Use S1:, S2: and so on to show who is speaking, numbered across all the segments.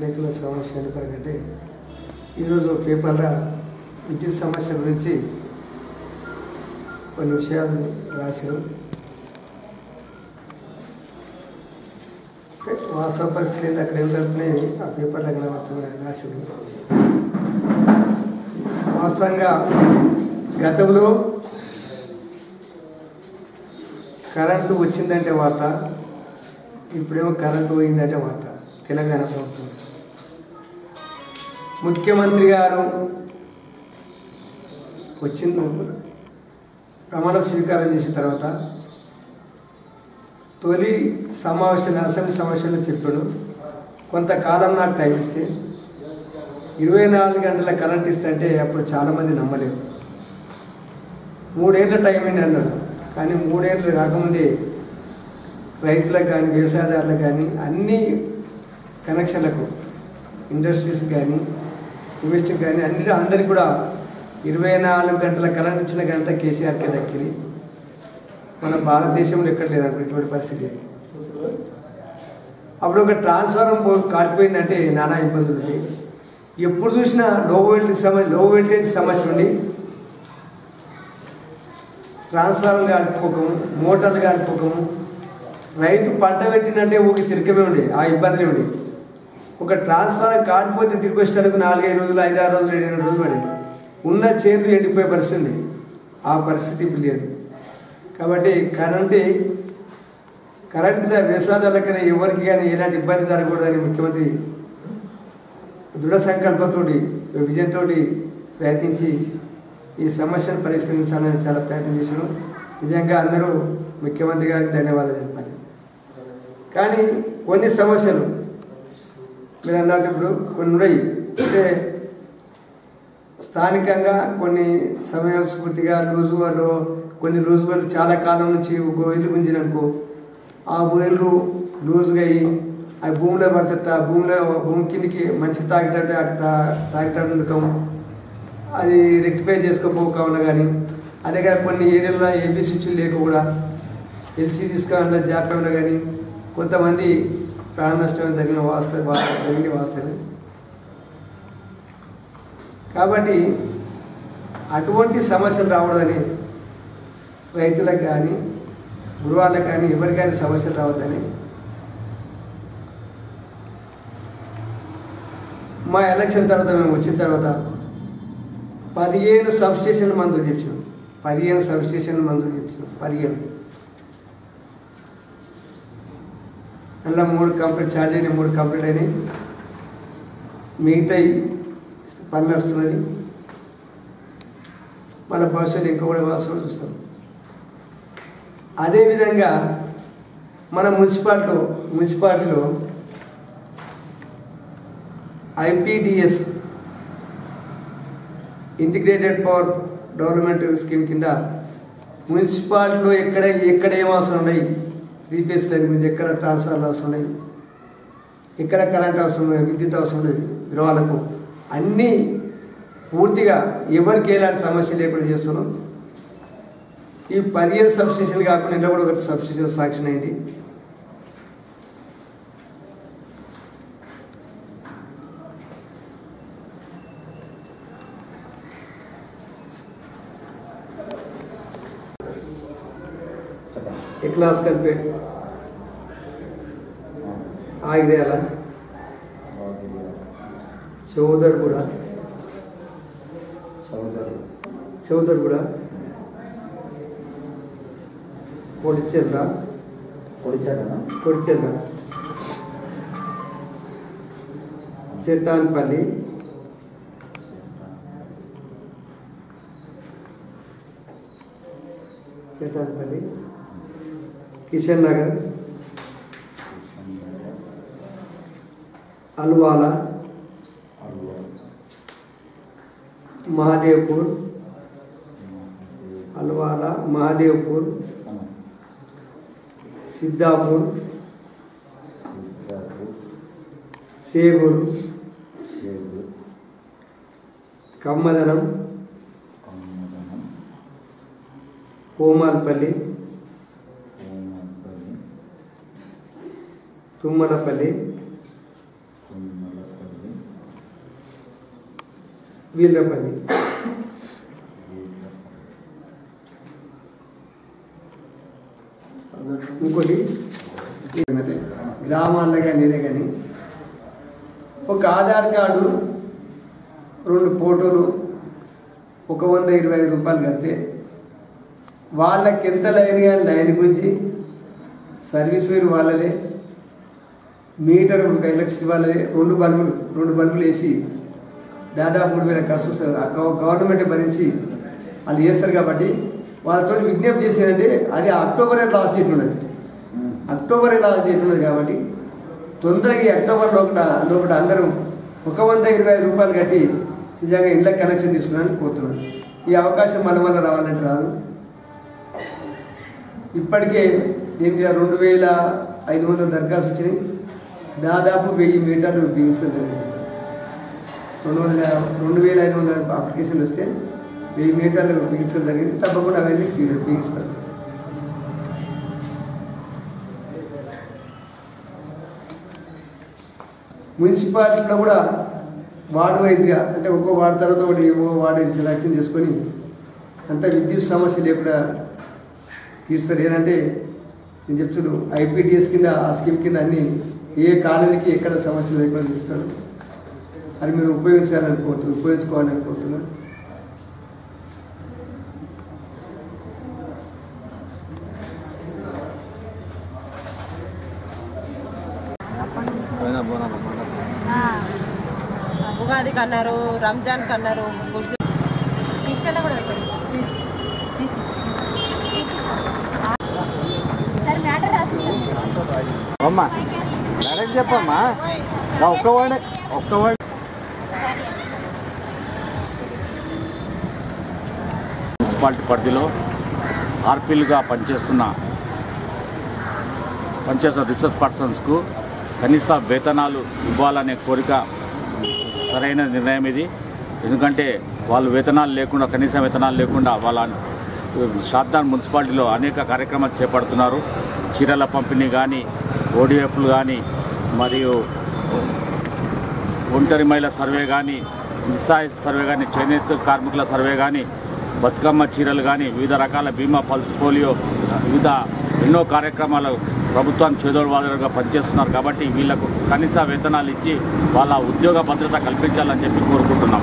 S1: ఎన్నికల సమస్య ఎందుకంటే ఈరోజు పేపర్లో విద్యుత్ సమస్య గురించి కొన్ని విషయాలు రాశారు. వాస్తవ పరిస్థితి అక్కడ ఏం జరుగుతున్నాయి ఆ పేపర్లో కనబడుతున్నాయి రాశారు. వాస్తవంగా గతంలో కరెంటు వచ్చిందంటే వార్త, ఇప్పుడేమో కరెంటు పోయిందంటే వార్త. తెలంగాణ ప్రభుత్వం ముఖ్యమంత్రి గారు వచ్చిన ప్రమాణ స్వీకారం చేసిన తర్వాత తొలి సమావేశంలో అసెంబ్లీ సమావేశంలో చెప్పాడు, కొంతకాలం నాకు టైం ఇస్తే 24 గంటల కరెంట్ ఇస్తుంటే అప్పుడు చాలామంది నమ్మలేరు. 3 ఏళ్ళ టైం ఏంటి అన్నాడు. కానీ 3 ఏళ్ళు కాకముందే రైతులకు కానీ వ్యవసాయదారులకు కానీ అన్ని కనెక్షన్లకు ఇండస్ట్రీస్ కానీ ఇన్వెస్ట్కి కానీ అందరికీ కూడా 24 గంటల కరెంట్ ఇచ్చిన ఘనత కేసీఆర్కే దక్కింది. మన భారతదేశంలో ఎక్కడ లేదనుకో ఇటువంటి పరిస్థితి. అప్పుడు ఒక ట్రాన్స్ఫార్మర్ కాలిపోయిందంటే నానా ఇబ్బందులు ఉంటాయి. ఎప్పుడు చూసినా లో వోల్టేజ్ సమస్య ఉండి ట్రాన్స్ఫార్మర్లు కాలిపోకము, మోటార్లు కాలిపోకము, రైతు పంట పెట్టినంటే ఊరికి తిరగమే ఉండే, ఆ ఇబ్బందులే ఉండే. ఒక ట్రాన్స్ఫార్మర్ కాలిపోతే తిరిగి వచ్చేటప్పుడు 4-5 రోజులు 5-6 రోజులు 7-8 రోజులు పడేది. ఉన్న చేనులు ఎండిపోయే పరిస్థితి ఉంది. ఆ పరిస్థితి ఇప్పుడు లేదు. కాబట్టి కరెంటు వ్యవసాయదారులకైనా ఎవరికి కానీ ఎలాంటి ఇబ్బంది జరగకూడదని ముఖ్యమంత్రి దృఢ సంకల్పంతో విజయంతో ప్రయత్నించి ఈ సమస్యను పరిష్కరించాలని చాలా ప్రయత్నం చేశారు. నిజంగా అందరూ ముఖ్యమంత్రి గారికి ధన్యవాదాలు చెప్పాలి. కానీ కొన్ని సమస్యలు మీరు అన్నట్టు ఇప్పుడు కొన్ని ఉన్నాయి. అంటే స్థానికంగా కొన్ని సమయం స్ఫూర్తిగా కొన్ని లూజు వాళ్ళు చాలా కాలం నుంచి గోయిలు గుంజిననుకో, ఆ గోయిలు లూజుగా అయ్యి ఆ భూమిలో పడుతుంది. భూమి కిందికి మంచి తాగేటట్టు ఉండకం, అది రెక్టిఫై చేసుకోకపోవడం కానీ, అదే కానీ కొన్ని ఏరియాలో ఏబీ స్విచ్లు లేక కూడా ఎల్సీ తీసుకోవాలన్న జాగ్రత్త కానీ కొంతమంది ప్రాణ నష్టం జరిగిన వాస్తవం. కాబట్టి అటువంటి సమస్యలు రావద్దని, రైతులకు కానీ గృహాలకు కానీ ఎవరికైనా సమస్యలు రావద్దని మా ఎలక్షన్ తర్వాత మేము వచ్చిన తర్వాత 15 సబ్స్టేషన్లు మంజూరు చేసినాం. 15 సబ్స్టేషన్లు మంజూరు చేసినాం. 15 అందులో 3 కంప్లీట్ ఛార్జ్ అయినాయి, 3 కంప్లీట్ అయినాయి. మిగతా పని నడుస్తున్నది. మన భవిష్యత్తు ఇంకా కూడా వాస్తవం చూస్తాం. అదేవిధంగా మన మున్సిపాలిటీలో IPDS integrated power development scheme కింద మున్సిపాలిటీలో ఎక్కడ ఏం అవసరం ఉన్నాయి, 3 ఫేజ్ లైన్ గురించి ఎక్కడ ట్రాన్స్ఫార్మర్లు అవసరం ఉన్నాయి, ఎక్కడ కరెంట్ అవసరం ఉన్నాయి, విద్యుత్ అవసరం లేదు, గృహాలకు అన్నీ పూర్తిగా ఎవరికి ఎలాంటి సమస్య లేకుండా చేస్తున్నాం. ఈ 15 సబ్స్టేషన్లు కాకుండా ఇలా కూడా ఒక సబ్స్టేషన్ శాంక్షన్ అయింది. క్లాస్ కలిపే ఆగిరేయాల చౌదర్ కూడా కొడిచెర్ల చెట్టాన్పల్లి కిషన్ నగర్, అల్వాల, మహాదేవ్పూర్, సిద్ధాపూర్, సేగూరు, కమ్మదనం, కోమాల్పల్లి, తుమ్మలపల్లి, వీళ్ళపల్లి. ఇంకోటి గ్రామాల్లో కానీ ఏదే కానీ ఒక ఆధార్ కార్డు 2 ఫోటోలు 125 రూపాయలు కడితే వాళ్ళకి ఎంత లైన్ కానీ లైన్ గురించి సర్వీస్ వేరు వాళ్ళదే, మీటర్ ఎలక్ట్రిసిటీ వాళ్ళదే, 2 బల్బులు వేసి దాదాపు 3000 ఖర్చు వస్తుంది. గవర్నమెంట్ భరించి వాళ్ళు చేస్తారు. కాబట్టి వాళ్ళతో విజ్ఞప్తి చేసేదంటే అది అక్టోబరే లాస్ట్ డేట్ ఉన్నది. కాబట్టి తొందరగా అక్టోబర్ లోపల అందరూ 125 రూపాయలు కట్టి నిజంగా ఇళ్ళ కనెక్షన్ తీసుకున్నాను కోరుతున్నాను. ఈ అవకాశం మన రావాలంటే రాదు. ఇప్పటికే దీనికి 2500 దరఖాస్తు వచ్చినాయి. దాదాపు 1000 మీటర్లు బిగించడం జరిగింది. 2500 అప్లికేషన్లు వస్తే 1000 మీటర్లు బిగించడం జరిగింది. తప్పకుండా అవన్నీ బిగిస్తారు. మున్సిపాలిటీలో కూడా వార్డు వైజ్గా అంటే ఒక్కో వార్డు తర్వాత ఒకటి వార్డు సెలక్షన్ చేసుకొని అంత విద్యుత్ సమస్య లేకుండా తీస్తారు. ఏదంటే నేను చెప్తున్నాను IPTS కింద ఆ స్కీమ్ కింద అన్ని ఏ కాలనీకి ఎక్కడ సమస్యలు లేకుండా తీస్తారు. అది మీరు ఉపయోగించుకోవాలని కోరుతున్నాను.
S2: ఉగాది కన్నారు, రంజాన్ కన్నారు,
S3: అమ్మా డైరెక్ట్ చెప్పమ్మా. ఒక్క వర్డ్ మున్సిపాలిటీ పరిధిలో ఆర్పీలుగా పనిచేస్తున్న రిసోర్స్ పర్సన్స్కు కనీస వేతనాలు ఇవ్వాలనే కోరిక సరైన నిర్ణయం ఇది. ఎందుకంటే వాళ్ళు కనీస వేతనాలు లేకుండా వాళ్ళ షాద్దాన్ మున్సిపాలిటీలో అనేక కార్యక్రమాలు చేపడుతున్నారు. చీరల పంపిణీ కానీ, ODFలు కానీ, మరియు ఒంటరి మహిళ సర్వే కానీ, నిస్సాయ సర్వే కానీ, చేనేత కార్మికుల సర్వే కానీ, బతుకమ్మ చీరలు కానీ, వివిధ రకాల బీమా, పల్స్ పోలియో, ఎన్నో కార్యక్రమాలు ప్రభుత్వాన్ని చేదోడువాదులుగా పనిచేస్తున్నారు. కాబట్టి వీళ్లకు కనీస వేతనాలు ఇచ్చి వాళ్ళ ఉద్యోగ భద్రత కల్పించాలని చెప్పి కోరుకుంటున్నాం.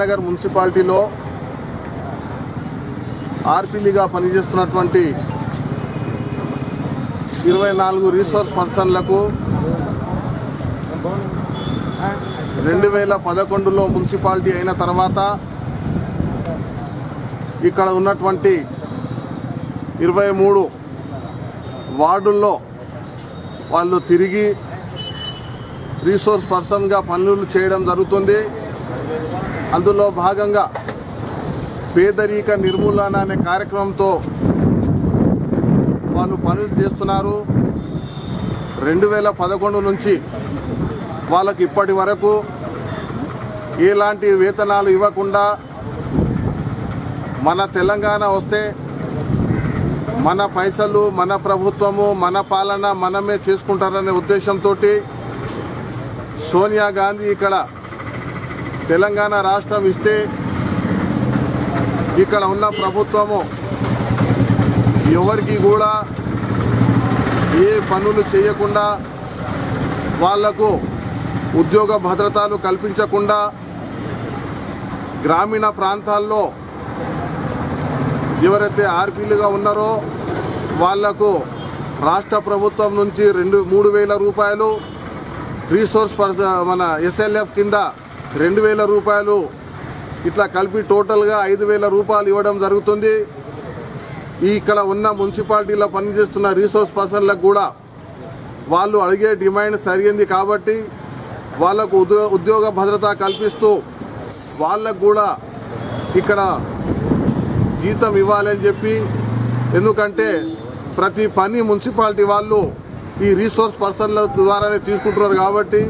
S4: నగర్ మున్సిపాలిటీలో ఆర్పీలుగా పనిచేస్తున్నటువంటి 24 రిసోర్స్ పర్సన్లకు 2011లో మున్సిపాలిటీ అయిన తర్వాత ఇక్కడ ఉన్నటువంటి 23 వార్డుల్లో వాళ్ళు తిరిగి రిసోర్స్ పర్సన్గా పనులు చేయడం జరుగుతుంది. అందులో భాగంగా పేదరిక నిర్మూలన అనే కార్యక్రమంతో వాళ్ళు పనులు చేస్తున్నారు. 2011 నుంచి వాళ్ళకి ఇప్పటి వరకు ఎలాంటి వేతనాలు ఇవ్వకుండా మన తెలంగాణ వస్తే మన పైసలు, మన ప్రభుత్వము, మన పాలన మనమే చేసుకుంటారనే ఉద్దేశంతో సోనియా గాంధీ ఇక్కడ తెలంగాణ రాష్ట్రం ఇస్తే ఇక్కడ ఉన్న ప్రభుత్వము ఎవరికి కూడా ఏ పనులు చేయకుండా వాళ్లకు ఉద్యోగ భద్రతలు కల్పించకుండా గ్రామీణ ప్రాంతాల్లో ఎవరైతే ఆర్పీలుగా ఉన్నారో వాళ్లకు రాష్ట్ర ప్రభుత్వం నుంచి 3,000 రూపాయలు, రిసోర్స్ మన SLF కింద 2,000 రూపాయలు, ఇట్లా కలిపి టోటల్గా 5,000 రూపాయలు ఇవ్వడం జరుగుతుంది. ఇక్కడ ఉన్న మున్సిపాలిటీలో పనిచేస్తున్న రిసోర్స్ పర్సన్లకు కూడా వాళ్ళు అడిగే డిమాండ్ సరిగింది కాబట్టి వాళ్లకు ఉద్యోగ భద్రత కల్పిస్తూ వాళ్ళకు కూడా ఇక్కడ జీతం ఇవ్వాలని చెప్పి, ఎందుకంటే ప్రతి పని మున్సిపాలిటీ వాళ్ళు ఈ రిసోర్స్ పర్సన్ల ద్వారానే తీసుకుంటున్నారు కాబట్టి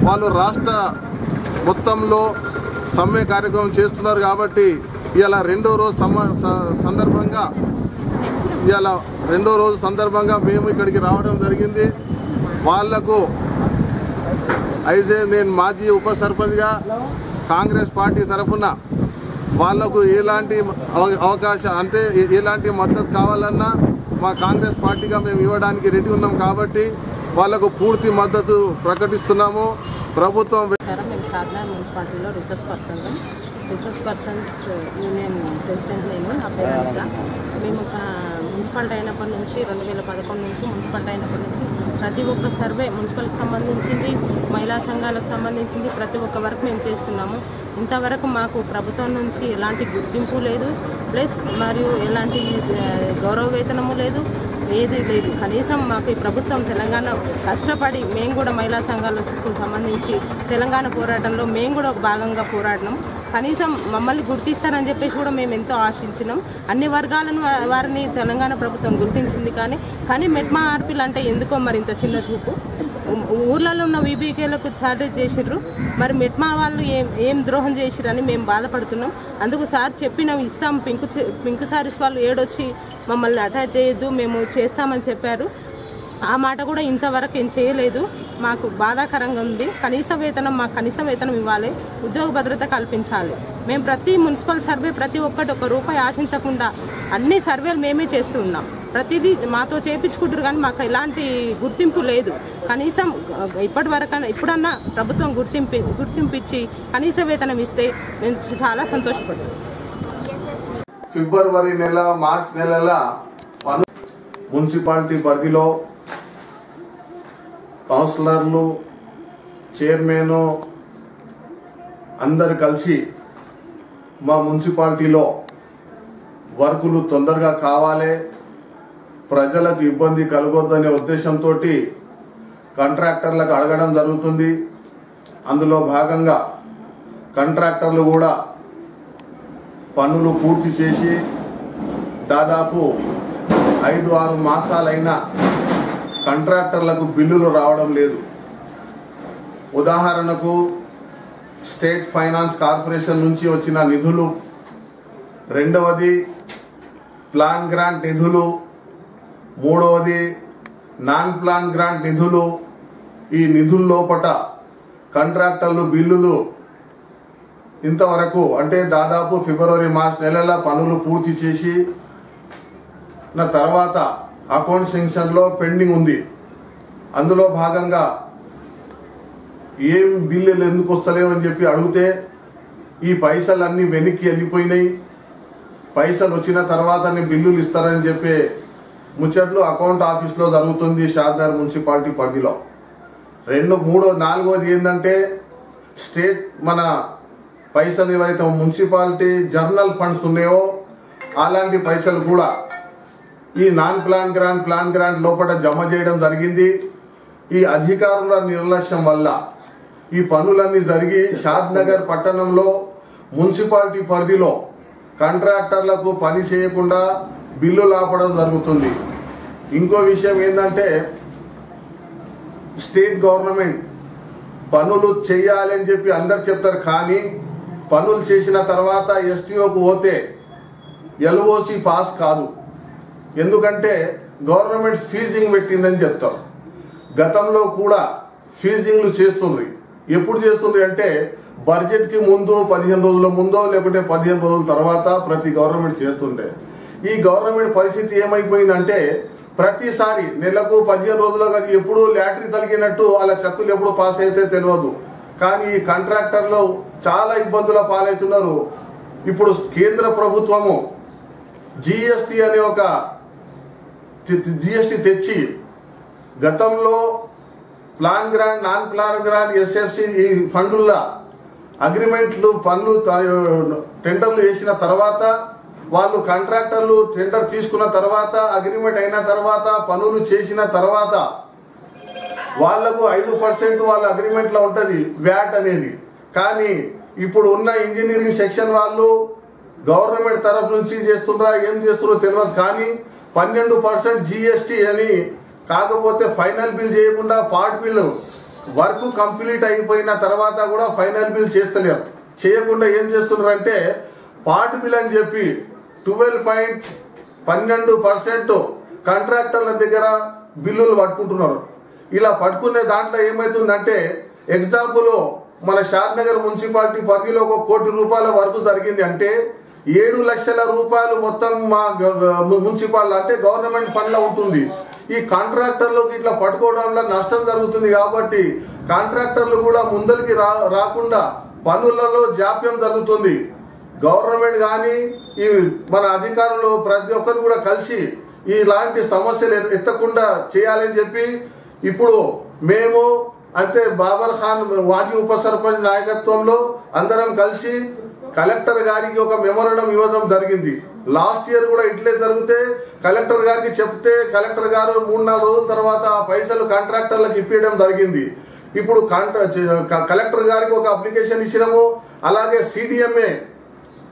S4: వాళ్ళు రాష్ట్ర మొత్తంలో సమ్మె కార్యక్రమం చేస్తున్నారు. కాబట్టి ఇవాళ రెండో రోజు సందర్భంగా మేము ఇక్కడికి రావడం జరిగింది. వాళ్లకు అయితే నేను మాజీ ఉప సర్పంచ్గా కాంగ్రెస్ పార్టీ తరఫున వాళ్లకు ఎలాంటి అవకాశం అంటే ఎలాంటి మద్దతు కావాలన్నా మా కాంగ్రెస్ పార్టీగా మేము ఇవ్వడానికి రెడీ ఉన్నాం కాబట్టి వాళ్లకు పూర్తి మద్దతు ప్రకటిస్తున్నాము. ప్రభుత్వం
S2: మేము షాద్నగర్ మున్సిపాలిటీలో రిసోర్స్ పర్సన్స్ యూనియన్ ప్రెసిడెంట్ నేను. నా పేరు అనిత. మేము మున్సిపాలిటీ అయినప్పటి నుంచి 2011 నుంచి మున్సిపాలిటీ అయినప్పటి నుంచి ప్రతి ఒక్క సర్వే మున్సిపల్కి సంబంధించింది, మహిళా సంఘాలకు సంబంధించింది ప్రతి ఒక్క వర్క్ మేము చేస్తున్నాము. ఇంతవరకు మాకు ప్రభుత్వం నుంచి ఎలాంటి గుర్తింపు లేదు, ప్లస్ మరియు ఎలాంటి గౌరవ వేతనము లేదు, ఏది లేదు. కనీసం మాకు ఈ ప్రభుత్వం తెలంగాణ కష్టపడి మేము కూడా మహిళా సంఘాలకు సంబంధించి తెలంగాణ పోరాటంలో మేము కూడా ఒక భాగంగా పోరాడినాం. కనీసం మమ్మల్ని గుర్తిస్తారని చెప్పేసి కూడా మేము ఎంతో ఆశించినాం. అన్ని వర్గాలను వారిని తెలంగాణ ప్రభుత్వం గుర్తించింది. కానీ మెట్మా ఆర్పీలు అంటే ఎందుకో మరి ఇంత చిన్న చూపు. ఊర్లలో ఉన్న వీబీకేలకు షార్టేజ్ చేసిర్రు, మరి మెట్మా వాళ్ళు ఏం ద్రోహం చేసిరని మేము బాధపడుతున్నాం. అందుకు సార్ చెప్పినాం ఇస్తాం, పింక్ సారీస్ వాళ్ళు ఏడొచ్చి మమ్మల్ని అటాచ్ చేయొద్దు మేము చేస్తామని చెప్పారు. ఆ మాట కూడా ఇంతవరకు ఏం చేయలేదు. మాకు బాధాకరంగా ఉంది. మాకు కనీస వేతనం ఇవ్వాలి, ఉద్యోగ భద్రత కల్పించాలి. మేము ప్రతి మున్సిపల్ సర్వే ప్రతి ఒక్కటి ₹1 ఆశించకుండా అన్ని సర్వేలు మేమే చేస్తూ ఉన్నాం. ప్రతిదీ మాతో చేయించుకుంటారు కానీ మాకు ఎలాంటి గుర్తింపు లేదు. కనీసం ఇప్పుడన్నా ప్రభుత్వం గుర్తింపిచ్చి కనీస వేతనం ఇస్తే మేము చాలా సంతోషపడతాం.
S4: ఫిబ్రవరి నెల, మార్చి నెలల మున్సిపాలిటీ పరిధిలో కౌన్సిలర్లు, చైర్మన్ అందరు కలిసి మా మున్సిపాలిటీలో వర్కులు తొందరగా కావాలి, ప్రజలకు ఇబ్బంది కలగొద్దనే ఉద్దేశంతో కాంట్రాక్టర్లకు అడగడం జరుగుతుంది. అందులో భాగంగా కాంట్రాక్టర్లు కూడా పనులు పూర్తి చేసి దాదాపు 5-6 మాసాలైనా కాంట్రాక్టర్లకు బిల్లులు రావడం లేదు. ఉదాహరణకు స్టేట్ ఫైనాన్స్ కార్పొరేషన్ నుంచి వచ్చిన నిధులు, రెండవది ప్లాన్ గ్రాంట్ నిధులు, మూడవది నాన్ ప్లాన్ గ్రాంట్ నిధులు. ఈ నిధుల లోపట కాంట్రాక్టర్లు బిల్లులు ఇంతవరకు అంటే దాదాపు ఫిబ్రవరి, మార్చి నెలల పనులు పూర్తి చేసి తర్వాత అకౌంట్ సెక్షన్లో పెండింగ్ ఉంది. అందులో భాగంగా ఏం బిల్లులు ఎందుకు వస్తలేవు అని చెప్పి అడిగితే ఈ పైసలన్నీ వెనక్కి వెళ్ళిపోయినాయి, పైసలు వచ్చిన తర్వాతనే బిల్లులు ఇస్తారని చెప్పే ముచ్చట్లు అకౌంట్ ఆఫీస్లో జరుగుతుంది షాద్నగర్ మున్సిపాలిటీ పరిధిలో. 4వది ఏంటంటే స్టేట్ మన పైసలు ఏవైతే మున్సిపాలిటీ జర్నల్ ఫండ్స్ ఉన్నాయో అలాంటి పైసలు కూడా ఈ నాన్ ప్లాన్ గ్రాంట్ లోపల జమ చేయడం జరిగింది. ఈ అధికారుల నిర్లక్ష్యం వల్ల ఈ పనులన్నీ జరిగి షాద్నగర్ పట్టణంలో మున్సిపాలిటీ పరిధిలో కాంట్రాక్టర్లకు పని చేయకుండా బిల్లులు ఆపడం జరుగుతుంది. ఇంకో విషయం ఏంటంటే స్టేట్ గవర్నమెంట్ పనులు చేయాలని చెప్పి అందరు చెప్తారు, కానీ పనులు చేసిన తర్వాత ఎస్టీఓకు పోతే ఎల్ఓసి పాస్ కాదు. ఎందుకంటే గవర్నమెంట్ ఫీజింగ్ పెట్టిందని చెప్తారు. గతంలో కూడా ఫీజింగ్లు చేస్తుంది. ఎప్పుడు చేస్తుంది అంటే బడ్జెట్కి ముందు 15 రోజుల ముందో లేకుంటే 15 రోజుల తర్వాత ప్రతి గవర్నమెంట్ చేస్తుండే. ఈ గవర్నమెంట్ పరిస్థితి ఏమైపోయిందంటే ప్రతిసారి నెలకు 15 రోజుల్లో కానీ ఎప్పుడు లాటరీ తలిగినట్టు అలా చెక్కులు ఎప్పుడు పాస్ అయితే తెలియదు. కానీ ఈ కాంట్రాక్టర్లు చాలా ఇబ్బందుల పాలవుతున్నారు. ఇప్పుడు కేంద్ర ప్రభుత్వము జిఎస్టీ అనే ఒక జిఎస్టీ తెచ్చి గతంలో plan grant, non plan grant, SFC ఈ ఫండుల అగ్రిమెంట్లు పనులు టెండర్లు వేసిన తర్వాత వాళ్ళు కాంట్రాక్టర్లు టెండర్ తీసుకున్న తర్వాత అగ్రిమెంట్ అయిన తర్వాత పనులు చేసిన తర్వాత వాళ్లకు 5% వాళ్ళ అగ్రిమెంట్లో ఉంటుంది వ్యాట్ అనేది. కానీ ఇప్పుడు ఉన్న ఇంజనీరింగ్ సెక్షన్ వాళ్ళు గవర్నమెంట్ తరఫు నుంచి చేస్తున్నారా ఏం చేస్తున్నారో తెలియదు, కానీ 12% జిఎస్టీ అని. కాకపోతే ఫైనల్ బిల్ చేయకుండా పార్ట్ బిల్ వర్క్ కంప్లీట్ అయిపోయిన తర్వాత కూడా ఫైనల్ బిల్ చేస్తలేరు. చేయకుండా ఏం చేస్తున్నారంటే పార్ట్ బిల్ అని చెప్పి 12% కాంట్రాక్టర్ల దగ్గర బిల్లులు పట్టుకుంటున్నారు. ఇలా పట్టుకునే దాంట్లో ఏమవుతుందంటే ఎగ్జాంపుల్ మన షాద్నగర్ మున్సిపాలిటీ పరిధిలో 1 కోటి రూపాయల వరకు జరిగింది. అంటే 7 లక్షల రూపాయలు మొత్తం మా మున్సిపాలిటీ అంటే గవర్నమెంట్ ఫండ్లో ఉంటుంది. ఈ కాంట్రాక్టర్లకు ఇట్లా పట్టుకోవడంలో నష్టం జరుగుతుంది కాబట్టి కాంట్రాక్టర్లు కూడా ముందరికి రాకుండా పనులలో జాప్యం జరుగుతుంది. గవర్నమెంట్ కానీ ఈ మన అధికారులు ప్రతి ఒక్కరు కూడా కలిసి ఇలాంటి సమస్యలు ఎత్తకుండా చేయాలని చెప్పి ఇప్పుడు మేము అంటే బాబర్ ఖాన్ మాజీ ఉప సర్పంచ్ నాయకత్వంలో అందరం కలిసి కలెక్టర్ గారికి ఒక మెమోరాండం ఇవ్వడం జరిగింది. లాస్ట్ ఇయర్ కూడా ఇట్లే జరిగితే కలెక్టర్ గారికి చెప్తే కలెక్టర్ గారు 3-4 రోజుల తర్వాత పైసలు కాంట్రాక్టర్లకు ఇప్పించడం జరిగింది. ఇప్పుడు కలెక్టర్ గారికి ఒక అప్లికేషన్ ఇచ్చినాము. అలాగే CDMA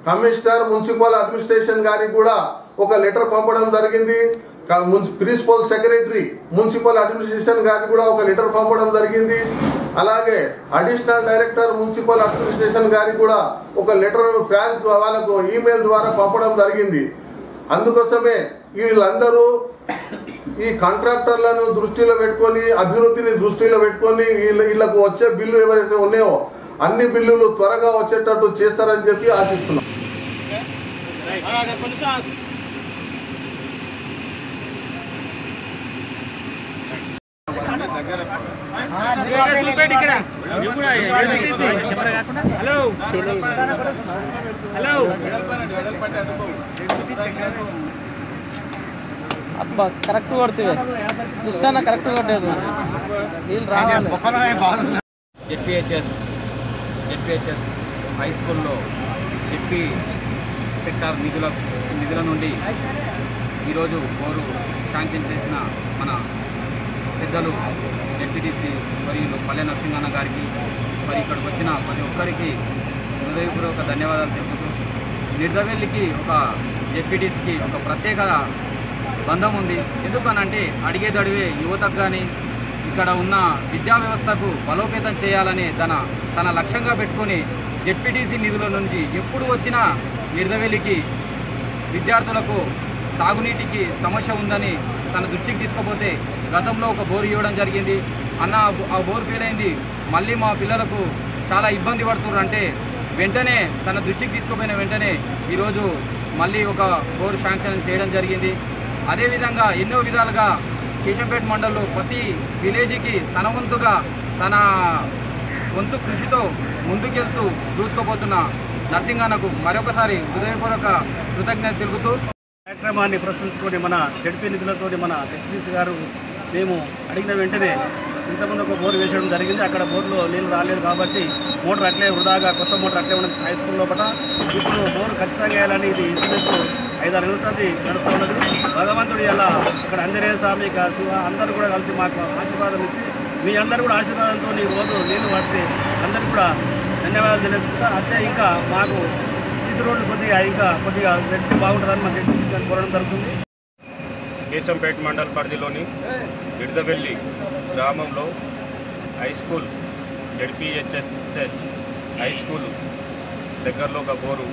S4: కమిషనర్ మున్సిపల్ అడ్మినిస్ట్రేషన్ గారికి కూడా ఒక లెటర్ పంపడం జరిగింది. ప్రిన్సిపల్ సెక్రటరీ మున్సిపల్ అడ్మినిస్ట్రేషన్ గారికి కూడా ఒక లెటర్ పంపడం జరిగింది. అలాగే అడిషనల్ డైరెక్టర్ మున్సిపల్ అడ్మినిస్ట్రేషన్ గారికి కూడా ఒక లెటర్ ఫ్యాక్స్ వాళ్ళకు ఈమెయిల్ ద్వారా పంపడం జరిగింది. అందుకోసమే వీళ్ళందరూ ఈ కాంట్రాక్టర్లను దృష్టిలో పెట్టుకొని అభివృద్ధిని దృష్టిలో పెట్టుకొని వీళ్ళకు వచ్చే బిల్లు ఎవరైతే ఉన్నాయో అన్ని బిల్లులు త్వరగా వచ్చేటట్టు చేస్తారని చెప్పి ఆశిస్తున్నాం.
S5: అబ్బా కరెక్ట్ కొడుతుంది చూస్తానా కరెక్ట్ కొట్టేది వీళ్ళు రావాలి.
S6: జెడ్పీహెచ్ఎస్ హై స్కూల్లో జెడ్పీ సెక్టార్ నిధుల నుండి ఈరోజు బోరు శాంక్షన్ చేసిన మన పెద్దలు జెడ్పీటీసీ మరియు పల్లె నరసింహన్న గారికి మరి ఇక్కడికి వచ్చిన ప్రతి ఒక్కరికి హృదయపూర్వక ధన్యవాదాలు తెలుపుతూ నిర్దవెల్లికి ఒక జెడ్పీటీసీకి ఒక ప్రత్యేక బంధం ఉంది. ఎందుకనంటే అడిగేదడివే యువతకు కానీ ఇక్కడ ఉన్న విద్యా వ్యవస్థకు బలోపేతం చేయాలని తన లక్ష్యంగా పెట్టుకొని జెడ్పీటీసీ నిధుల నుంచి ఎప్పుడు వచ్చినా నిర్దవెల్లికి విద్యార్థులకు తాగునీటికి సమస్య ఉందని తన దృష్టికి తీసుకుపోతే గతంలో ఒక బోరు ఇవ్వడం జరిగింది. ఆ బోరు ఫెయిల్ అయింది, మళ్ళీ మా పిల్లలకు చాలా ఇబ్బంది పడుతున్నారు అంటే వెంటనే తన దృష్టికి తీసుకుపోయిన వెంటనే ఈరోజు మళ్ళీ ఒక బోరు శాంక్షన్ చేయడం జరిగింది. అదేవిధంగా ఎన్నో విధాలుగా కేశంపేట మండలంలో ప్రతి విలేజ్కి తన వంతు కృషితో ముందుకెళ్తూ దూసుకుపోతున్న నరసింహన్నకు మరొకసారి హృదయపూర్వక కృతజ్ఞత తెలుపుతూ
S7: కార్యక్రమాన్ని ప్రశ్నించుకొని మన జడ్పీ నిధులతో మన జడ్పీసీ గారు మేము అడిగిన వెంటనే ఇంతకుముందు ఒక బోరు వేసడం జరిగింది. అక్కడ బోర్లో నీళ్ళు రాలేదు కాబట్టి మోటార్ అట్లే వృధాగా కొత్త మోటార్ అట్లే ఉన్నది హై స్కూల్ లోపల. ఇప్పుడు బోరు ఖచ్చితంగా వేయాలని ఇది ఇంచుమించు 5-6 నెలల సంది నడుస్తూ ఉన్నది. భగవంతుడు ఇలా ఇక్కడ ఆంజనేయ స్వామి శివ అందరూ కూడా కలిసి మాకు ఆశీర్వాదం ఇచ్చి మీ అందరూ కూడా ఆశీర్వాదంతో ఈ రోజు నీళ్లు పడితే అందరికీ కూడా ధన్యవాదాలు తెలియజేసుకుంటా. అంతే ఇంకా మాకు సీసీ రోడ్లు కొద్దిగా వెళ్తే బాగుంటుందని మా జడ్పీసీ కోరడం జరుగుతుంది.
S8: కేశంపేట మండల పరిధిలోని విడదవెల్లి గ్రామంలో high school ZPHS high school దగ్గరలో ఒక బోరు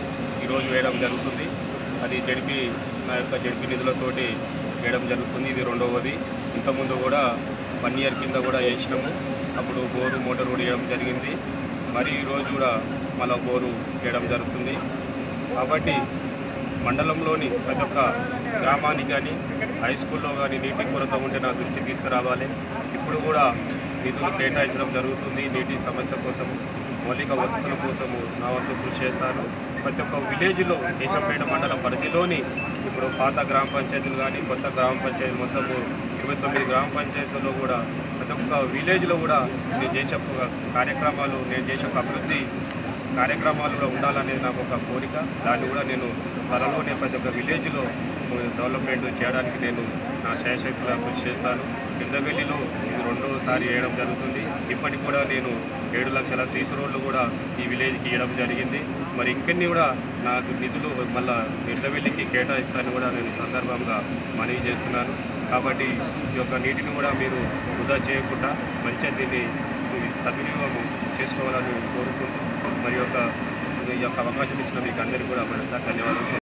S8: ఈరోజు వేయడం జరుగుతుంది. అది నా యొక్క జడ్పీ నిధులతోటి వేయడం జరుగుతుంది. ఇది రెండవది. ఇంతకుముందు కూడా 1 ఇయర్ కింద కూడా వేసినాము. అప్పుడు బోరు మోటార్ కూడా వేయడం జరిగింది. మరి ఈరోజు కూడా మళ్ళీ బోరు వేయడం జరుగుతుంది. కాబట్టి మండలంలోని ప్రతి ఒక్క గ్రామానికి కానీ హై స్కూల్లో కానీ నీటి కొరత ఉంటే నా దృష్టికి తీసుకురావాలి. ఇప్పుడు కూడా నిధులు కేటాయించడం జరుగుతుంది. నీటి సమస్య కోసం మౌలిక వసతుల కోసము నా వంతు కృషి చేస్తాను. ప్రతి ఒక్క విలేజ్లో కేశంపేట మండలం పరిధిలోని ఇప్పుడు పాత గ్రామ పంచాయతీలు కానీ కొత్త గ్రామ పంచాయతీ మొత్తము 29 గ్రామ పంచాయతీల్లో కూడా ప్రతి ఒక్క విలేజ్లో కూడా నేను చేసే కార్యక్రమాలు నేను చేసే అభివృద్ధి కార్యక్రమాలు కూడా ఉండాలనేది నాకు ఒక కోరిక. దాన్ని కూడా నేను త్వరలోనే ప్రతి ఒక్క విలేజ్లో డెవలప్మెంట్ చేయడానికి నేను నా శాయశక్తిగా కృషి చేస్తాను. విడదవెల్లిలో ఇది 2వసారి వేయడం జరుగుతుంది. ఇప్పటికి కూడా నేను 7 లక్షల సీసీ రోడ్లు కూడా ఈ విలేజ్కి ఇవ్వడం జరిగింది. మరి ఇంకెన్ని కూడా నాకు నిధులు మళ్ళీ విడదవెల్లికి కేటాయిస్తానని కూడా నేను సందర్భంగా మనవి చేస్తున్నాను. కాబట్టి ఈ యొక్క నీటిని కూడా మీరు వృధా చేయకుండా మంచిగా దీన్ని సద్వినియోగం చేసుకోవాలని కోరుకుంటూ మరి ఈ యొక్క అవకాశం ఇచ్చిన మీకు అందరికీ కూడా మనసారి ధన్యవాదాలు.